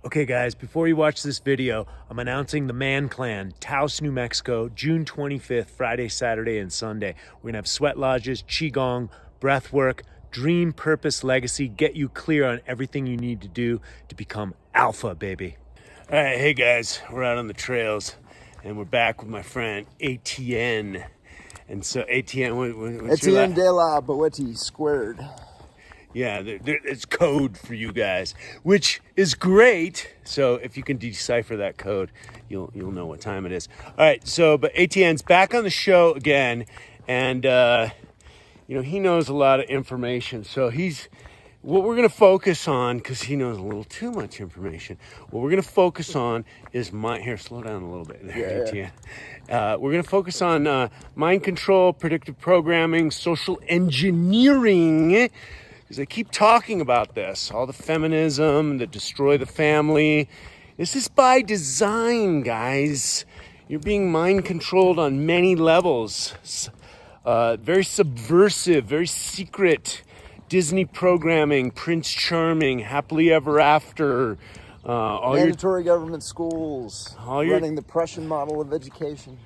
Okay guys, before you watch this video, I'm announcing the Man Clan, Taos, New Mexico, June 25th, Friday, Saturday, and Sunday. We're gonna have sweat lodges, Qigong, breath work, dream, purpose, legacy, get you clear on everything you need to do to become alpha, baby. All right, hey guys, we're out on the trails and we're back with my friend Etienne. And so Etienne, what's your Etienne de la Boetie squared. Yeah, it's code for you guys, which is great. So if you can decipher that code, you'll know what time it is. All right, so but Etienne's back on the show again, and you know, he knows a lot of information. So what we're going to focus on, because he knows a little too much information, what we're going to focus on is here, slow down a little bit there, Etienne. We're going to focus on mind control, predictive programming, social engineering. Because I keep talking about this, all the feminism that destroy the family. This is by design, guys. You're being mind controlled on many levels. Very subversive, very secret Disney programming, Prince Charming, Happily Ever After. Mandatory government schools, running the Prussian model of education.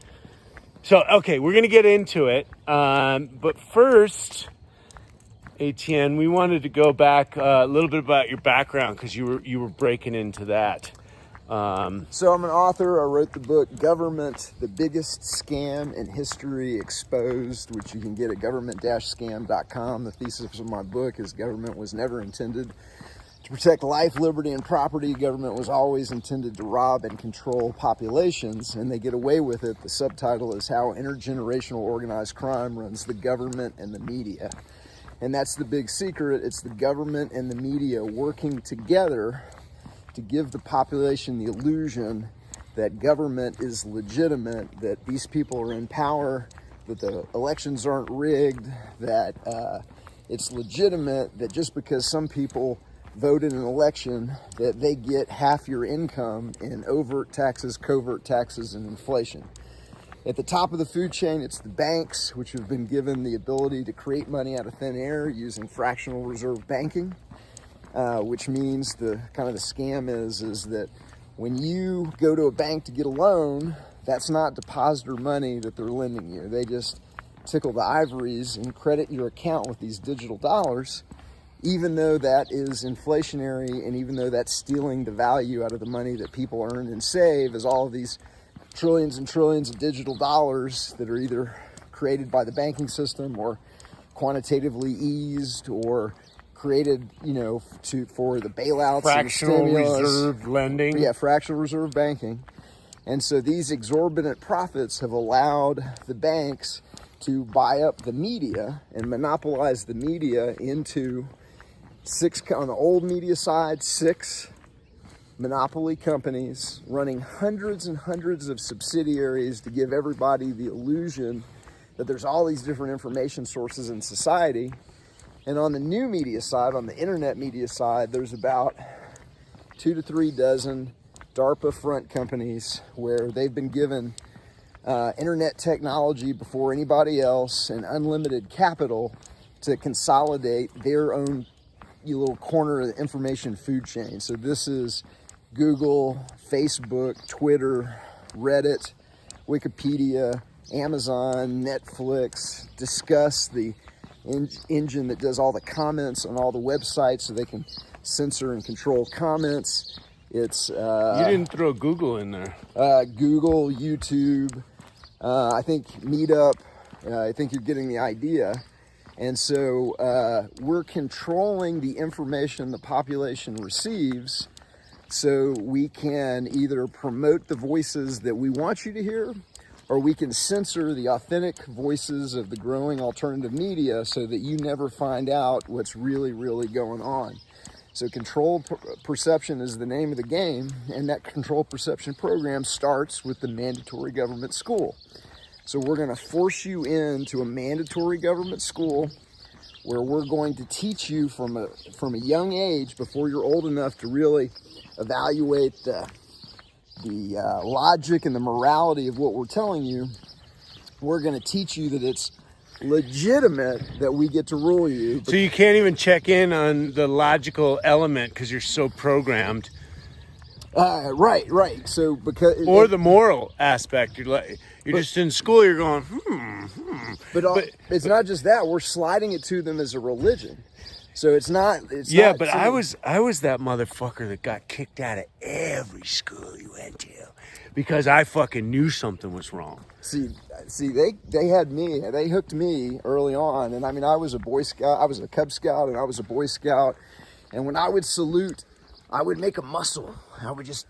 So, okay, we're going to get into it. But first, Etienne, we wanted to go back a little bit about your background because you were breaking into that. So I'm an author. I wrote the book Government, the Biggest Scam in History Exposed, which you can get at government-scam.com. The thesis of my book is government was never intended to protect life, liberty, and property. Government was always intended to rob and control populations, and they get away with it. The subtitle is How Intergenerational Organized Crime Runs the Government and the Media. And that's the big secret. It's the government and the media working together to give the population the illusion that government is legitimate, that these people are in power, that the elections aren't rigged, that it's legitimate, that just because some people vote in an election, that they get half your income in overt taxes, covert taxes, and inflation. At the top of the food chain, it's the banks, which have been given the ability to create money out of thin air using fractional reserve banking, which means the scam is that when you go to a bank to get a loan, that's not depositor money that they're lending you. They just tickle the ivories and credit your account with these digital dollars, even though that is inflationary and even though that's stealing the value out of the money that people earn and save, as all of these trillions and trillions of digital dollars that are either created by the banking system or quantitatively eased or created, for the bailouts, fractional and the stimulus. Reserve lending. Yeah, fractional reserve banking. And so these exorbitant profits have allowed the banks to buy up the media and monopolize the media into on the old media side, 6 monopoly companies running hundreds and hundreds of subsidiaries to give everybody the illusion that there's all these different information sources in society. And on the new media side, on the internet media side, there's about 2 to 3 dozen DARPA front companies where they've been given internet technology before anybody else and unlimited capital to consolidate their own little corner of the information food chain. So this is Google, Facebook, Twitter, Reddit, Wikipedia, Amazon, Netflix. Discuss, the engine that does all the comments on all the websites so they can censor and control comments. It's you didn't throw Google in there. Google, YouTube, I think Meetup. I think you're getting the idea. And so we're controlling the information the population receives, so we can either promote the voices that we want you to hear, or we can censor the authentic voices of the growing alternative media so that you never find out what's really, really going on. So controlled perception is the name of the game, and that controlled perception program starts with the mandatory government school. So we're going to force you into a mandatory government school where we're going to teach you from a young age, before you're old enough to really evaluate the logic and the morality of what we're telling you. We're going to teach you that it's legitimate that we get to rule you. So you can't even check in on the logical element because you're so programmed. Right. So or the moral aspect. You're just in school. You're going, But it's not just that. We're sliding it to them as a religion. So it's not. Yeah, but I was that motherfucker that got kicked out of every school you went to because I fucking knew something was wrong. See, they had me. They hooked me early on, and I mean, I was a Boy Scout. I was a Cub Scout, and I was a Boy Scout. And when I would salute, I would make a muscle. I was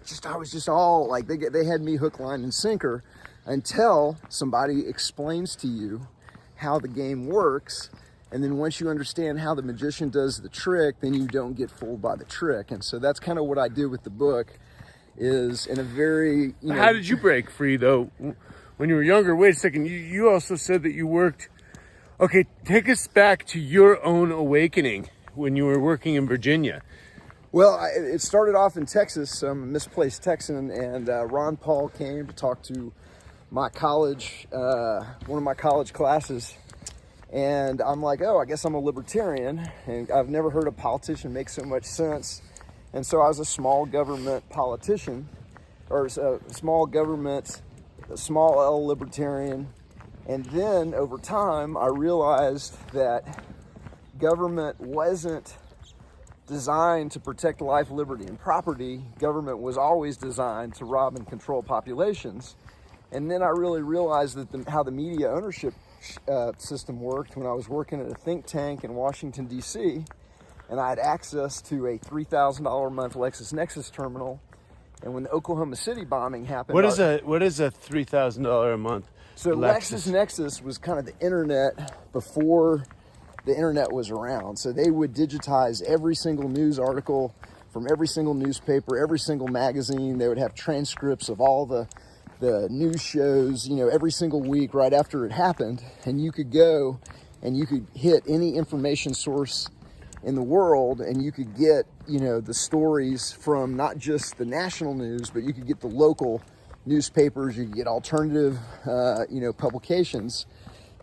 just all like they had me hook, line, and sinker until somebody explains to you how the game works. And then once you understand how the magician does the trick, then you don't get fooled by the trick. And so that's kind of what I do with the book, is in a very, How did you break free, though, when you were younger? Wait a second. You also said that you worked. Okay, take us back to your own awakening when you were working in Virginia. Well, it started off in Texas, misplaced Texan, and Ron Paul came to talk to my college, one of my college classes. And I'm like, oh, I guess I'm a libertarian, and I've never heard a politician make so much sense. And so I was a small government politician, or a small L libertarian. And then over time, I realized that government wasn't designed to protect life, liberty, and property. Government was always designed to rob and control populations. And then I really realized that how the media ownership system worked when I was working at a think tank in Washington, D.C., and I had access to a $3,000 a month LexisNexis terminal. And when the Oklahoma City bombing happened... What is a $3,000 a month? So LexisNexis was kind of the internet before the internet was around. So they would digitize every single news article from every single newspaper, every single magazine. They would have transcripts of all the news shows, every single week right after it happened. And you could go and you could hit any information source in the world, and you could get, the stories from not just the national news, but you could get the local newspapers, you could get alternative, publications.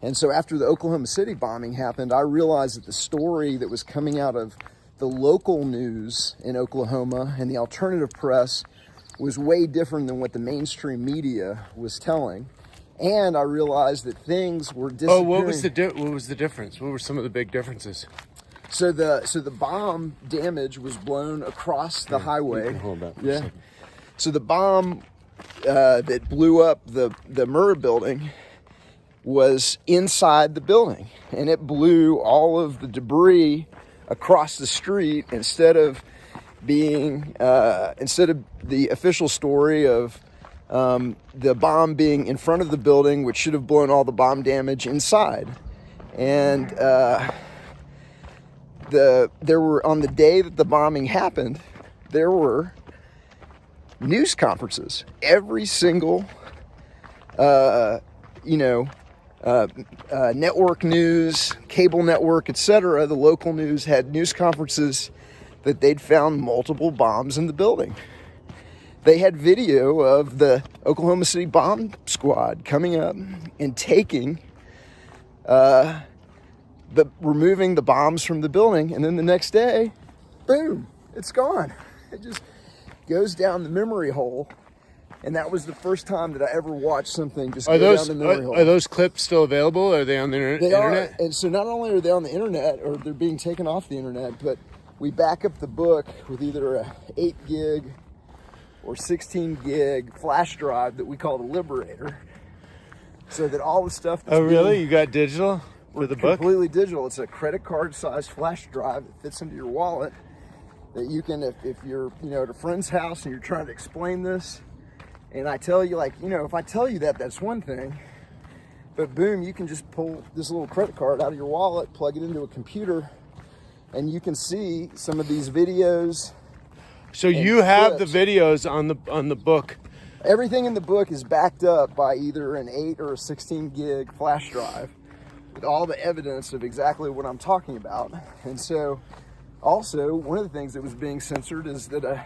And so after the Oklahoma City bombing happened, I realized that the story that was coming out of the local news in Oklahoma and the alternative press was way different than what the mainstream media was telling. And I realized that things were disappearing. Oh, what was the difference? What were some of the big differences? So the bomb damage was blown across the highway. Hold that for a second. So the bomb that blew up the Murrah building was inside the building, and it blew all of the debris across the street instead of the official story of the bomb being in front of the building, which should have blown all the bomb damage inside. And there were, on the day that the bombing happened, there were news conferences. Every single network news, cable network, etc., the local news had news conferences that they'd found multiple bombs in the building. They had video of the Oklahoma City bomb squad coming up and taking, removing the bombs from the building, and then the next day, boom, it's gone. It just goes down the memory hole. And that was the first time that I ever watched something just go down the memory hole. Are those clips still available? Are they on the internet? They are. And so not only are they on the internet, or they're being taken off the internet, but we back up the book with either a 8 gig or 16 gig flash drive that we call the Liberator, so that all the stuff that's really? You got digital for the book? Completely digital. It's a credit card sized flash drive that fits into your wallet, that you can, if you're at a friend's house and you're trying to explain this, and I tell you, if I tell you that, that's one thing, but boom, you can just pull this little credit card out of your wallet, plug it into a computer, and you can see some of these videos. So you have the videos on the book. Everything in the book is backed up by either an 8 or a 16 gig flash drive with all the evidence of exactly what I'm talking about. And so also one of the things that was being censored is that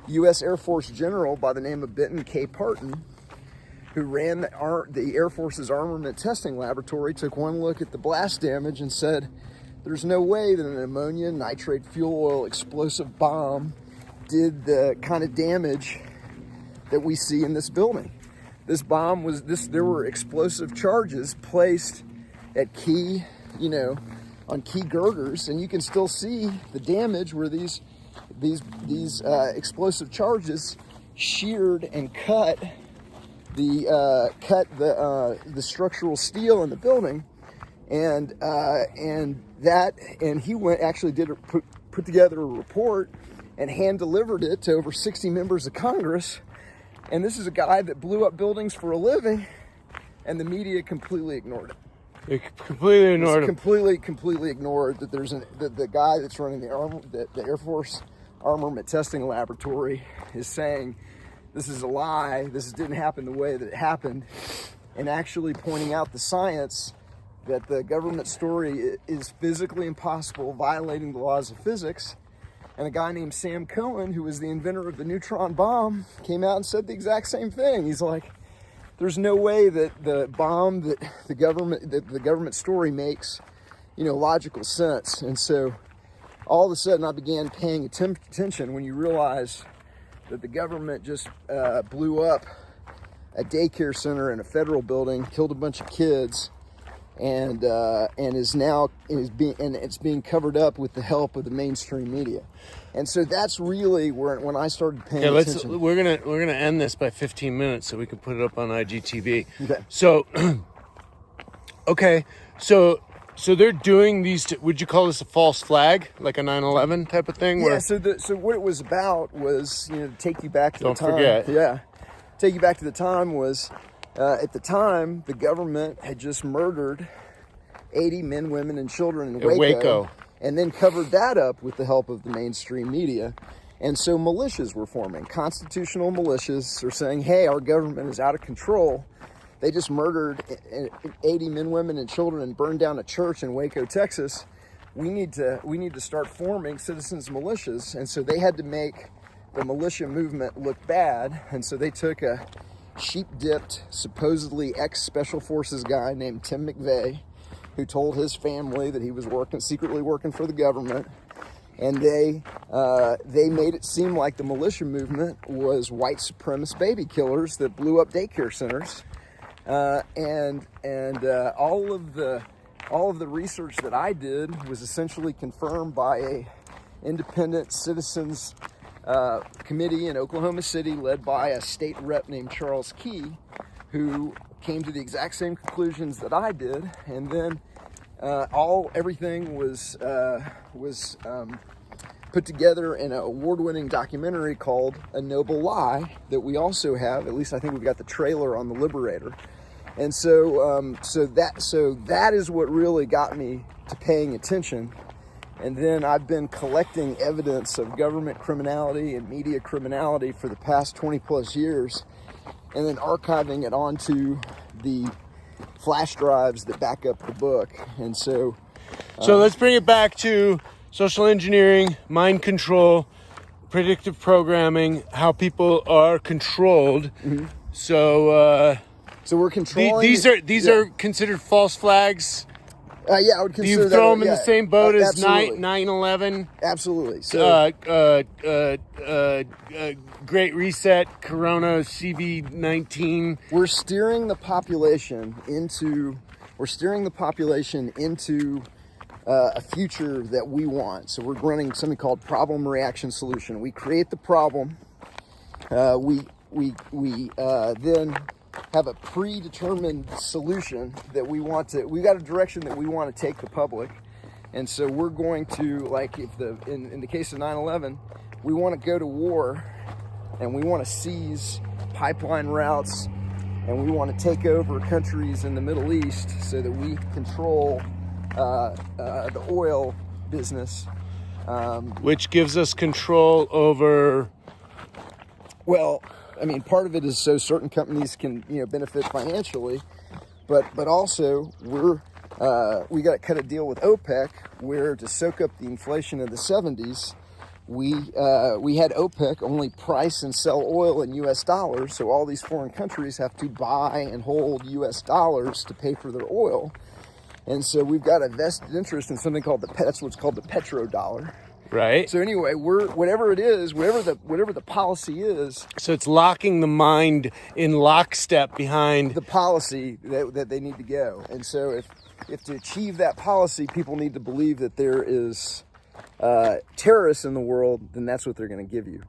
U.S. Air Force general by the name of Benton K. Parton, who ran the Air Force's armament testing laboratory, took one look at the blast damage and said, there's no way that an ammonia nitrate fuel oil explosive bomb did the kind of damage that we see in this building. This bomb there were explosive charges placed at key, on key girders, and you can still see the damage where these explosive charges sheared and cut the structural steel in the building, and he put together a report and hand delivered it to over 60 members of Congress. And this is a guy that blew up buildings for a living, and the media completely ignored it. They completely ignored him. Completely ignored that the guy that's running the Air Force armament testing laboratory is saying this is a lie. This didn't happen the way that it happened, and actually pointing out the science that the government story is physically impossible, violating the laws of physics. And a guy named Sam Cohen, who was the inventor of the neutron bomb, came out and said the exact same thing. He's like, there's no way that the bomb that the government story makes, logical sense. And so all of a sudden I began paying attention when you realize that the government just blew up a daycare center in a federal building, killed a bunch of kids, and it's being covered up with the help of the mainstream media. And so that's really when I started paying attention. We're gonna end this by 15 minutes so we can put it up on IGTV. Okay. So, so they're doing these. Would you call this a false flag, like a 9/11 type of thing? Yeah. So what it was about was, to take you back to the time. Don't forget. Yeah. Take you back to the time was. At the time, the government had just murdered 80 men, women, and children in Waco, and then covered that up with the help of the mainstream media. And so militias were forming. Constitutional militias are saying, hey, our government is out of control. They just murdered 80 men, women, and children and burned down a church in Waco, Texas. We need to start forming citizens militias. And so they had to make the militia movement look bad. And so they took a sheep-dipped, supposedly ex-Special Forces guy named Tim McVeigh, who told his family that he was secretly working for the government, and they made it seem like the militia movement was white supremacist baby killers that blew up daycare centers, and all of the research that I did was essentially confirmed by a independent citizens committee in Oklahoma City led by a state rep named Charles Key, who came to the exact same conclusions that I did. And then everything was put together in an award-winning documentary called A Noble Lie that we also have. At least I think we've got the trailer on the Liberator. And so that is what really got me to paying attention. And then I've been collecting evidence of government criminality and media criminality for the past 20 plus years, and then archiving it onto the flash drives that back up the book. And so let's bring it back to social engineering, mind control, predictive programming, how people are controlled. Mm-hmm. So we're controlling. These are considered false flags. Yeah, I would consider you throw them in the same boat as 9/11. Absolutely. So, Great Reset, Corona, CV-19. We're steering the population into a future that we want. So we're running something called problem reaction solution. We create the problem. We then have a predetermined solution that we got a direction that we want to take the public. And so we're going to, like, in the case of 9/11, we want to go to war, and we want to seize pipeline routes, and we want to take over countries in the Middle East so that we control the oil business. Which gives us control over... Well, I mean, part of it is so certain companies can, benefit financially, but also we got to cut a deal with OPEC where, to soak up the inflation of the 70s, we had OPEC only price and sell oil in U.S. dollars, so all these foreign countries have to buy and hold U.S. dollars to pay for their oil. And so we've got a vested interest in something called that's what's called the petrodollar. Right. So anyway, whatever it is, whatever the policy is. So it's locking the mind in lockstep behind the policy that they need to go. And so if to achieve that policy, people need to believe that there is terrorists in the world, then that's what they're going to give you.